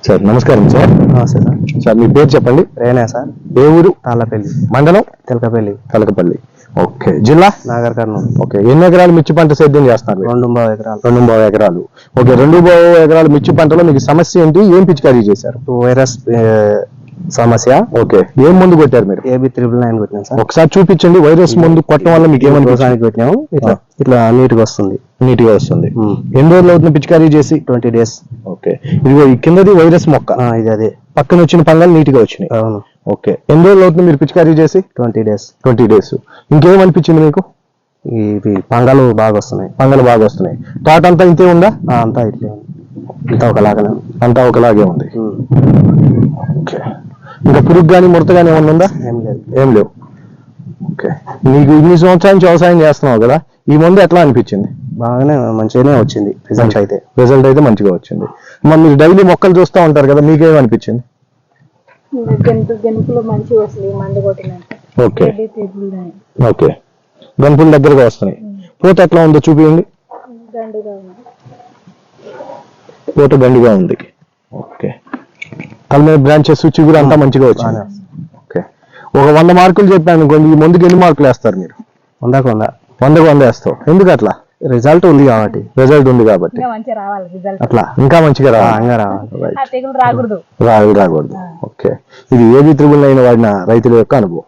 Sir నమస్కారం sir. నమస్తే sir. Sir మీ పేరు చెప్పండి. రేనా సార్. ఏ ఊరు? తాళ్ళపల్లి మండలం తెలకపల్లి. ఓకే. జిల్లా నాగర్ కర్నూలు. ఓకే. ఎన్ని ఎకరాలు మిర్చి పంట సేద్యం చేస్తారు? 2.5 ఎకరాలు. 2.5 ఎకరాలు. ఓకే. 2.5 ఎకరాలు మిర్చి పంటలో మీకు సమస్య ఏంటి? ఏం పిచికారీ చేశారు? వైరస్ సమస్య. ఓకే. ఏం మందు కొట్టారు మీరు? AB 999 కొట్టినాం సార్. ఒకసారి చూపించండి. వైరస్ మందు కొట్టడం వల్ల మీకు ఏమని? రోజానికి కొట్టినాము. ఇట్లా నీట్గా వస్తుంది. నీట్గా వస్తుంది. ఎన్ని రోజులు అవుతుంది పిచికారీ చేసి? 20 days. ఓకే. ఇదిగో ఈ కిందది వైరస్ మొక్క, ఇది అదే. పక్కన వచ్చిన పంగాలు నీట్గా వచ్చినాయి. అవును. ఓకే. ఎన్ని రోజులు అవుతుంది మీరు పిచికారీ చేసి? 20 days. 20 days. ఇంకేమనిపించింది మీకు? ఇవి పంగలు బాగా వస్తున్నాయి. పంగలు బాగా వస్తున్నాయి. తోట అంతా ఇంతే ఉందా? అంతా ఇట్లే ఉంది. అంతా ఒకలాగే ఉంది. ఓకే. ఇంకా పురుగు కానీ ముడత కానీ ఏమన్నా ఉందా? ఏం లేవు. ఓకే. నీకు ఇన్ని సంవత్సరాల నుంచి వ్యవసాయం చేస్తున్నావు కదా, ఈ మందు ఎట్లా అనిపించింది? బాగానే మంచిగానే వచ్చింది రిజల్ట్ అయితే మంచిగా వచ్చింది. మరి మీరు డైలీ మొక్కలు చూస్తూ ఉంటారు కదా, మీకేమనిపించింది? గెనుపులు మంచిగా వస్తుంది మందు కొట్టినాక. ఓకే. ఓకే. గంపులు దగ్గరగా వస్తున్నాయి. పూత ఎట్లా ఉందో చూపించండి. పూత దండిగా ఉంది. ఓకే. కల్మే బ్రాంచెస్ చిగురు అంతా మంచిగా వచ్చింది. ఓకే. ఒక 100 మార్కులు చెప్పాను అనుకోండి, ఈ మందుకి ఎన్ని మార్కులు వేస్తారు మీరు? 100కు 100 వేస్తావు. ఎందుకు అట్లా? రిజల్ట్ ఉంది కాబట్టి. అట్లా ఇంకా మంచిగా రావాలి. రాకూడదు. రాకూడదు. ఓకే. ఇది AB 999 వాడిన రైతుల యొక్క అనుభవం.